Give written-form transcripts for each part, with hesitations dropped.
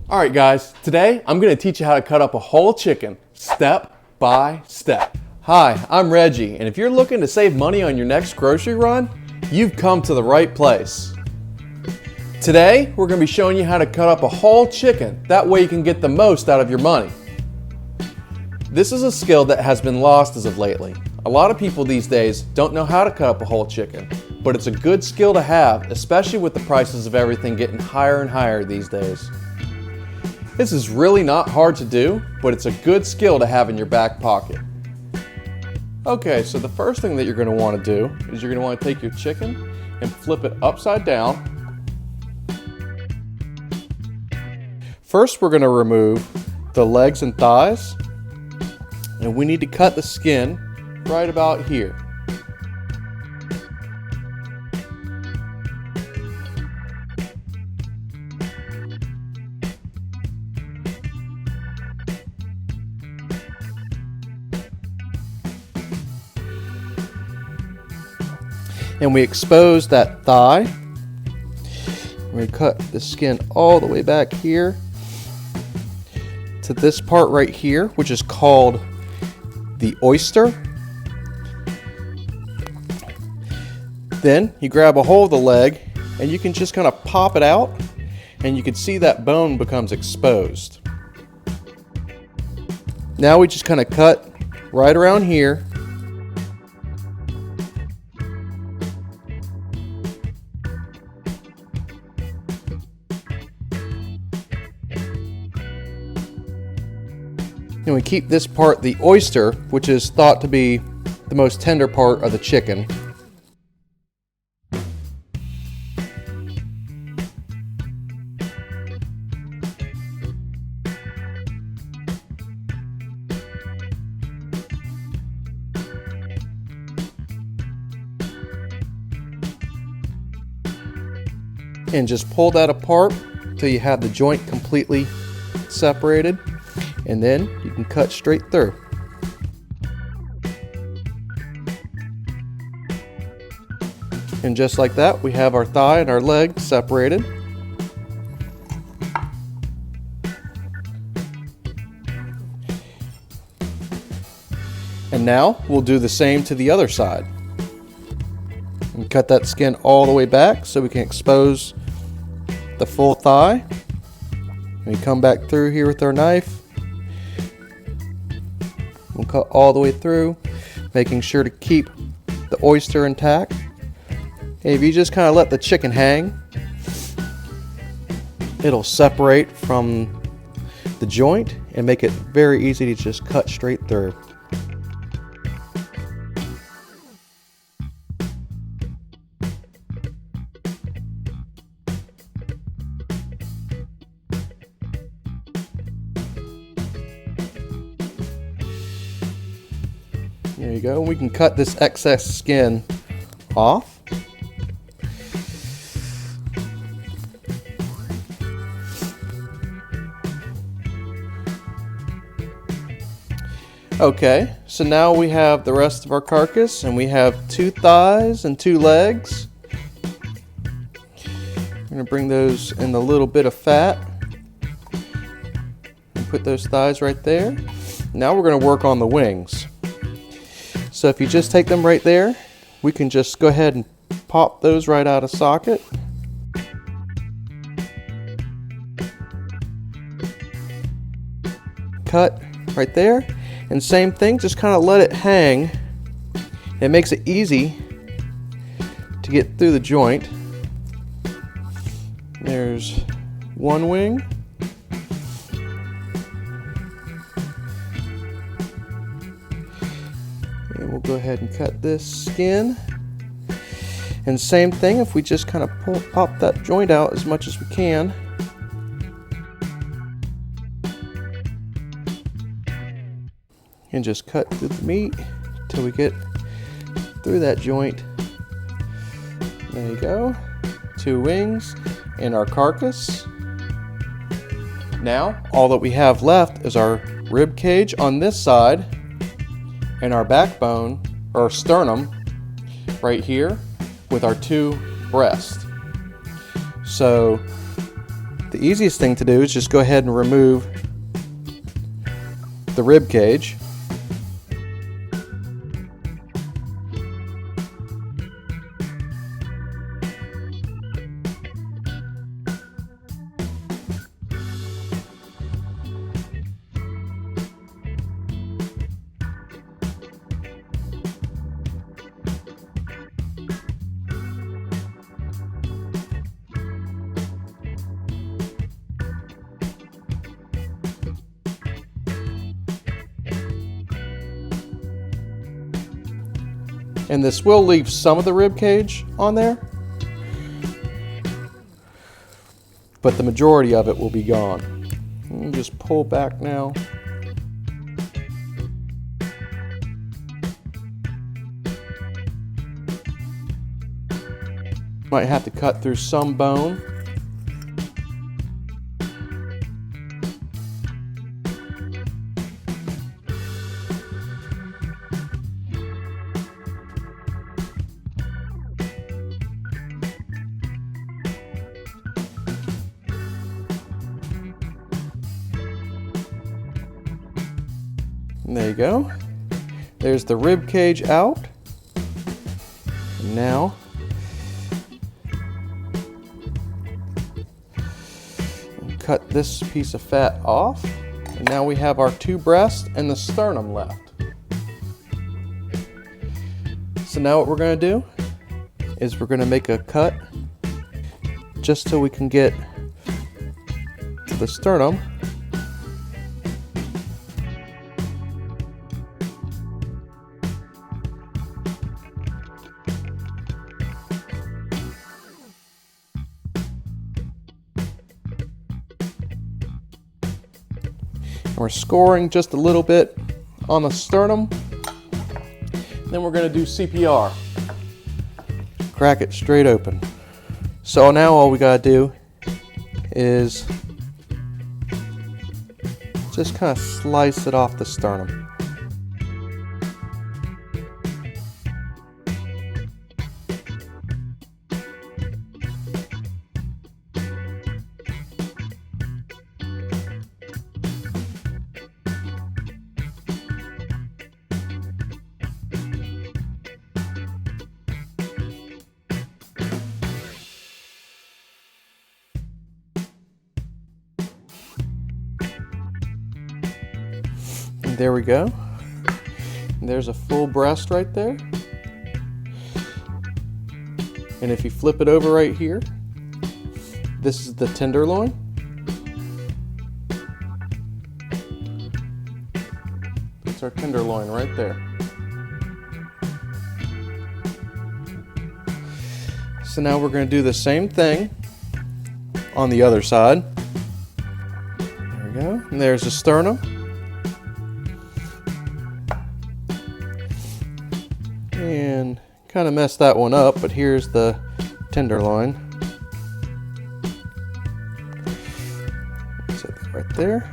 Alright guys, today I'm going to teach you how to cut up a whole chicken step by step. Hi, I'm Reggie, and if you're looking to save money on your next grocery run, you've come to the right place. Today we're going to be showing you how to cut up a whole chicken, that way you can get the most out of your money. This is a skill that has been lost as of lately. A lot of people these days don't know how to cut up a whole chicken, but it's a good skill to have, especially with the prices of everything getting higher and higher these days. This is really not hard to do, but it's a good skill to have in your back pocket. Okay, so the first thing that you're going to want to do is you're going to want to take your chicken and flip it upside down. First, we're going to remove the legs and thighs, and we need to cut the skin right about here. And we expose that thigh. We cut the skin all the way back here to this part right here, which is called the oyster. Then you grab a hold of the leg and you can just kind of pop it out, and you can see that bone becomes exposed. Now we just kind of cut right around here. And we keep this part, the oyster, which is thought to be the most tender part of the chicken. And just pull that apart until you have the joint completely separated. And then you can cut straight through. And just like that, we have our thigh and our leg separated. And now we'll do the same to the other side. And cut that skin all the way back so we can expose the full thigh. And we come back through here with our knife. We'll cut all the way through, making sure to keep the oyster intact. And if you just kind of let the chicken hang, it'll separate from the joint and make it very easy to just cut straight through. There you go. We can cut this excess skin off. Okay, so now we have the rest of our carcass, and we have 2 thighs and 2 legs. We're going to bring those in a little bit of fat and put those thighs right there. Now we're going to work on the wings. So if you just take them right there, we can just go ahead and pop those right out of socket. Cut right there. And same thing, just kind of let it hang. It makes it easy to get through the joint. There's one wing. And we'll go ahead and cut this skin. And same thing, if we just kind of pop that joint out as much as we can. And just cut through the meat till we get through that joint. There you go. 2 wings and our carcass. Now, all that we have left is our rib cage on this side and our backbone, or sternum, right here with our 2 breasts. So The easiest thing to do is just go ahead and remove the rib cage. And this will leave some of the rib cage on there, but the majority of it will be gone. And just pull back now. Might have to cut through some bone. And there you go. There's the rib cage out. And now cut this piece of fat off. And now we have our two breasts and the sternum left. So now what we're going to do is we're going to make a cut just so we can get to the sternum. We're scoring just a little bit on the sternum. Then we're going to do CPR. Crack it straight open. So now all we got to do is just kind of slice it off the sternum. There we go. And there's a full breast right there. And if you flip it over right here, this is the tenderloin. That's our tenderloin right there. So now we're going to do the same thing on the other side. There we go. And there's the sternum. And kind of messed that one up, but here's the tenderloin. Set that right there.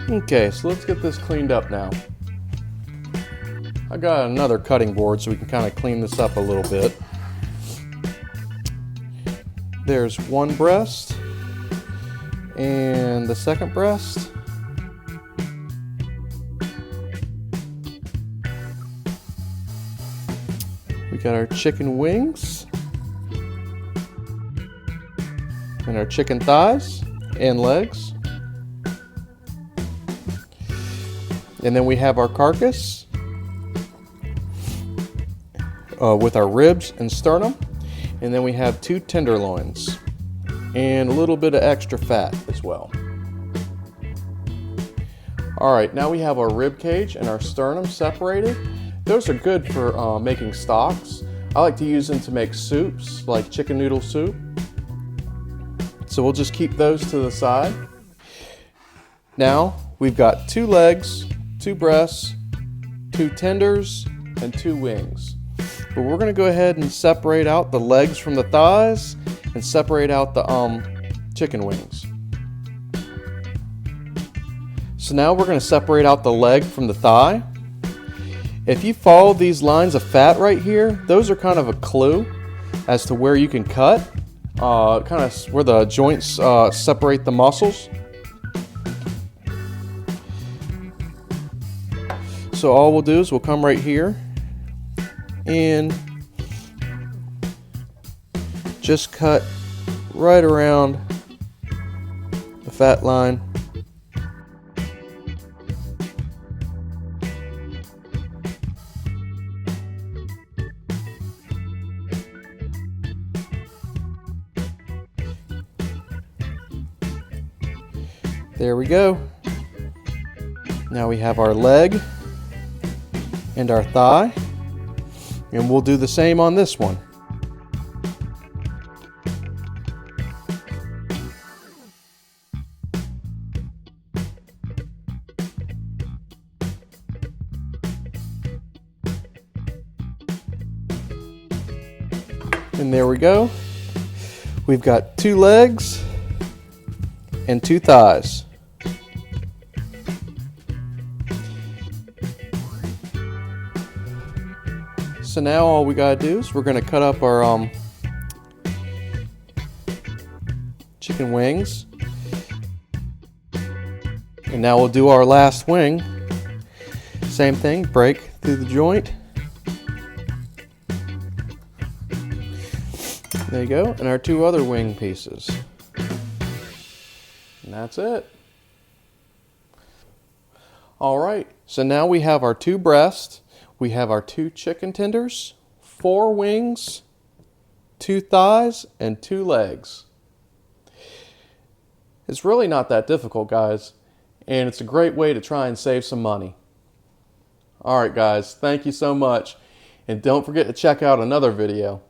Okay, so let's get this cleaned up now. I got another cutting board so we can kind of clean this up a little bit. There's one breast and the second breast. We got our chicken wings and our chicken thighs and legs. And then we have our carcass with our ribs and sternum. And then we have two tenderloins and a little bit of extra fat as well. All right, now we have our rib cage and our sternum separated. Those are good for making stocks. I like to use them to make soups, like chicken noodle soup. So we'll just keep those to the side. Now we've got two legs, two breasts, two tenders, and two wings. But we're going to go ahead and separate out the legs from the thighs and separate out the chicken wings. So now we're going to separate out the leg from the thigh. If you follow these lines of fat right here, those are kind of a clue as to where you can cut. kind of where the joints separate the muscles. So all we'll do is we'll come right here and just cut right around the fat line. There we go. Now we have our leg and our thigh, and we'll do the same on this one. And there we go. We've got 2 legs and 2 thighs. So now all we gotta do is we're gonna cut up our chicken wings. And now we'll do our last wing. Same thing, break through the joint. There you go, and our 2 other wing pieces. And that's it. All right, so now we have our 2 breasts, we have our 2 chicken tenders, 4 wings, 2 thighs, and 2 legs. It's really not that difficult, guys, and it's a great way to try and save some money. All right, guys, thank you so much, and don't forget to check out another video.